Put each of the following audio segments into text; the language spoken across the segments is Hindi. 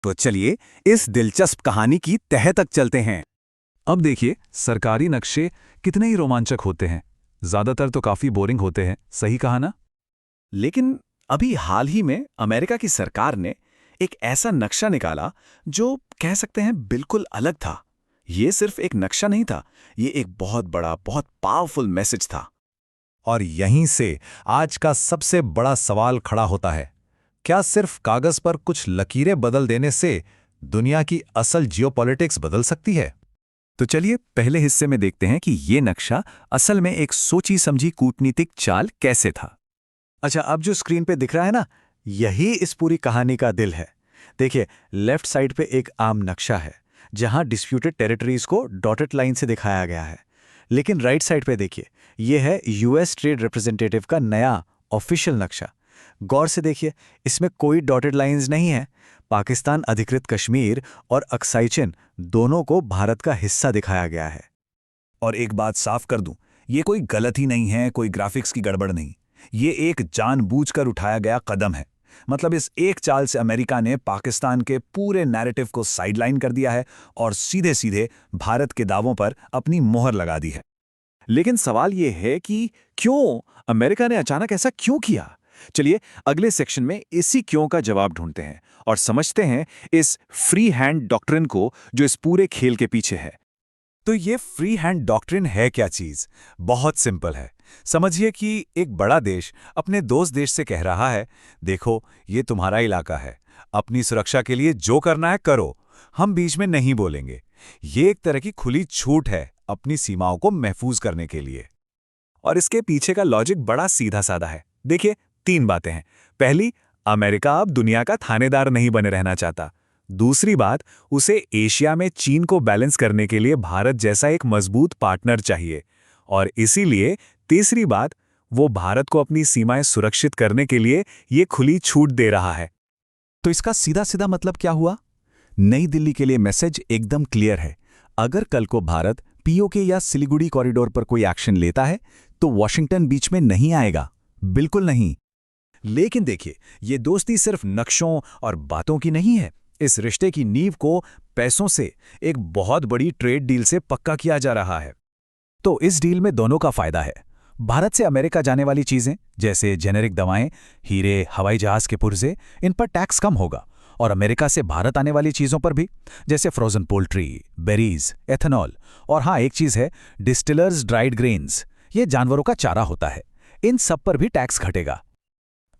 तो चलिए इस दिलचस्प कहानी की तह तक चलते हैं। अब देखिए, सरकारी नक्शे कितने ही रोमांचक होते हैं। ज्यादातर तो काफी बोरिंग होते हैं, सही कहा ना? लेकिन अभी हाल ही में अमेरिका की सरकार ने एक ऐसा नक्शा निकाला जो कह सकते हैं बिल्कुल अलग था। ये सिर्फ एक नक्शा नहीं था, ये एक बहुत बड़ा, बहुत पावरफुल मैसेज था। और यहीं से आज का सबसे बड़ा सवाल खड़ा होता है, क्या सिर्फ कागज पर कुछ लकीरें बदल देने से दुनिया की असल जियोपॉलिटिक्स बदल सकती है? तो चलिए पहले हिस्से में देखते हैं कि ये नक्शा असल में एक सोची समझी कूटनीतिक चाल कैसे था। अच्छा, अब जो स्क्रीन पे दिख रहा है ना, यही इस पूरी कहानी का दिल है। देखिए, लेफ्ट साइड पे एक आम नक्शा है जहां डिस्प्यूटेड टेरिटरीज को डॉटेड लाइन से दिखाया गया है। लेकिन राइट साइड पे देखिए, ये है यूएस ट्रेड रिप्रेजेंटेटिव का नया ऑफिशियल नक्शा। गौर से देखिए, इसमें कोई डॉटेड लाइंस नहीं है। पाकिस्तान अधिकृत कश्मीर और अक्साई चिन दोनों को भारत का हिस्सा दिखाया गया है। और एक बात साफ कर दूं, ये कोई गलती नहीं है, कोई ग्राफिक्स की गड़बड़ नहीं। ये एक जानबूझकर उठाया गया कदम है। मतलब इस एक चाल से अमेरिका ने पाकिस्तान के पूरे नैरेटिव को साइडलाइन कर दिया है और सीधे सीधे भारत के दावों पर अपनी मोहर लगा दी है। लेकिन सवाल यह है कि क्यों अमेरिका ने अचानक ऐसा क्यों किया? चलिए अगले सेक्शन में इसी क्यों का जवाब ढूंढते हैं और समझते हैं इस फ्री हैंड डॉक्ट्रिन को जो इस पूरे खेल के पीछे है। तो ये फ्री हैंड डॉक्ट्रिन है क्या चीज? बहुत सिंपल है। समझिए कि एक बड़ा देश अपने दोस्त देश से कह रहा है, देखो ये तुम्हारा इलाका है, अपनी सुरक्षा के लिए जो करना है करो, हम बीच में नहीं बोलेंगे। ये एक तरह की खुली छूट है अपनी सीमाओं को महफूज करने के लिए। और इसके पीछे का लॉजिक बड़ा सीधा साधा है। देखिए, 3 बातें हैं। पहली, अमेरिका अब दुनिया का थानेदार नहीं बने रहना चाहता। दूसरी बात, उसे एशिया में चीन को बैलेंस करने के लिए भारत जैसा एक मजबूत पार्टनर चाहिए। और इसीलिए तीसरी बात, वो भारत को अपनी सीमाएं सुरक्षित करने के लिए ये खुली छूट दे रहा है। तो इसका सीधा सीधा मतलब क्या हुआ? नई दिल्ली के लिए मैसेज एकदम क्लियर है। अगर कल को भारत पीओके या सिलीगुड़ी कॉरिडोर पर कोई एक्शन लेता है तो वॉशिंगटन बीच में नहीं आएगा, बिल्कुल नहीं। लेकिन देखिए, ये दोस्ती सिर्फ नक्शों और बातों की नहीं है। इस रिश्ते की नींव को पैसों से, एक बहुत बड़ी ट्रेड डील से पक्का किया जा रहा है। तो इस डील में दोनों का फायदा है। भारत से अमेरिका जाने वाली चीजें जैसे जेनेरिक दवाएं, हीरे, हवाई जहाज के पुर्जे, इन पर टैक्स कम होगा। और अमेरिका से भारत आने वाली चीजों पर भी, जैसे फ्रोजन पोल्ट्री, बेरीज, एथेनॉल, और हाँ एक चीज है, डिस्टिलर्स ड्राइड ग्रेन्स, ये जानवरों का चारा होता है, इन सब पर भी टैक्स घटेगा।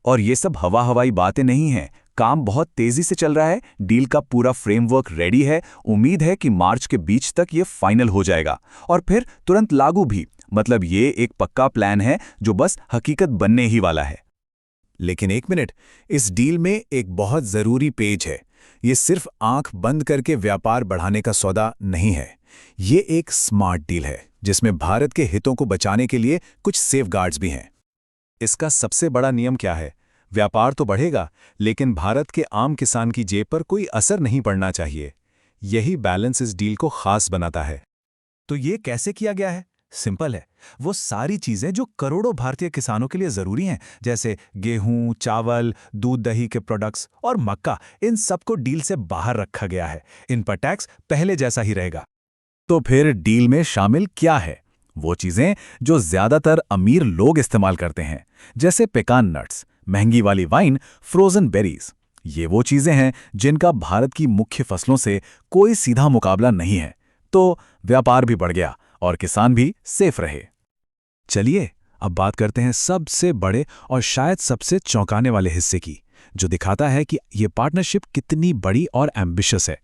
और ये सब हवाई बातें नहीं हैं, काम बहुत तेजी से चल रहा है। डील का पूरा फ्रेमवर्क रेडी है। उम्मीद है कि मार्च के बीच तक ये फाइनल हो जाएगा और फिर तुरंत लागू भी। मतलब ये एक पक्का प्लान है जो बस हकीकत बनने ही वाला है। लेकिन एक मिनट, इस डील में एक बहुत जरूरी पेज है। ये सिर्फ आंख बंद करके व्यापार बढ़ाने का सौदा नहीं है। ये एक स्मार्ट डील है जिसमें भारत के हितों को बचाने के लिए कुछ सेफगार्ड्स भी हैं। इसका सबसे बड़ा नियम क्या है? व्यापार तो बढ़ेगा, लेकिन भारत के आम किसान की जेब पर कोई असर नहीं पड़ना चाहिए। यही बैलेंस इस डील को खास बनाता है। तो ये कैसे किया गया है? सिंपल है। वो सारी चीजें जो करोड़ों भारतीय किसानों के लिए जरूरी हैं, जैसे गेहूं, चावल, दूध दही के प्रोडक्ट्स और मक्का, इन सबको डील से बाहर रखा गया है। इन पर टैक्स पहले जैसा ही रहेगा। तो फिर डील में शामिल क्या है? वो चीजें जो ज्यादातर अमीर लोग इस्तेमाल करते हैं, जैसे पेकान नट्स, महंगी वाली वाइन, फ्रोजन बेरीज। ये वो चीजें हैं जिनका भारत की मुख्य फसलों से कोई सीधा मुकाबला नहीं है। तो व्यापार भी बढ़ गया और किसान भी सेफ रहे। चलिए अब बात करते हैं सबसे बड़े और शायद सबसे चौंकाने वाले हिस्से की, जो दिखाता है कि यह पार्टनरशिप कितनी बड़ी और एम्बिशियस है।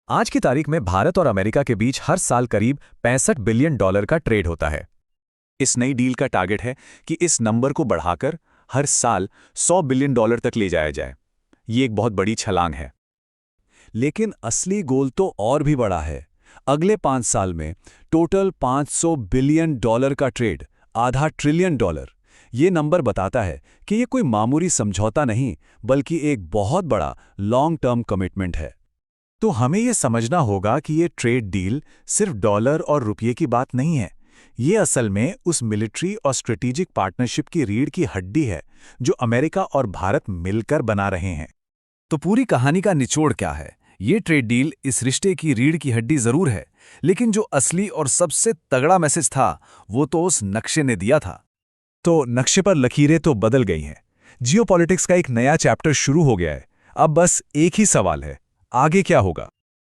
आज की तारीख में भारत और अमेरिका के बीच हर साल करीब $65 बिलियन का ट्रेड होता है। इस नई डील का टारगेट है कि इस नंबर को बढ़ाकर हर साल $100 बिलियन तक ले जाया जाए। ये एक बहुत बड़ी छलांग है। लेकिन असली गोल तो और भी बड़ा है। अगले 5 साल में टोटल $500 बिलियन का ट्रेड, आधा $1 ट्रिलियन। ये नंबर बताता है कि ये कोई मामूली समझौता नहीं, बल्कि एक बहुत बड़ा लॉन्ग टर्म कमिटमेंट है। तो हमें ये समझना होगा कि ये ट्रेड डील सिर्फ डॉलर और रुपये की बात नहीं है। ये असल में उस मिलिट्री और स्ट्रेटेजिक पार्टनरशिप की रीढ़ की हड्डी है जो अमेरिका और भारत मिलकर बना रहे हैं। तो पूरी कहानी का निचोड़ क्या है? ये ट्रेड डील इस रिश्ते की रीढ़ की हड्डी जरूर है, लेकिन जो असली और सबसे तगड़ा मैसेज था वो तो उस नक्शे ने दिया था। तो नक्शे पर लकीरें तो बदल गई हैं। जियोपॉलिटिक्स का एक नया चैप्टर शुरू हो गया है। अब बस एक ही सवाल है, आगे क्या होगा?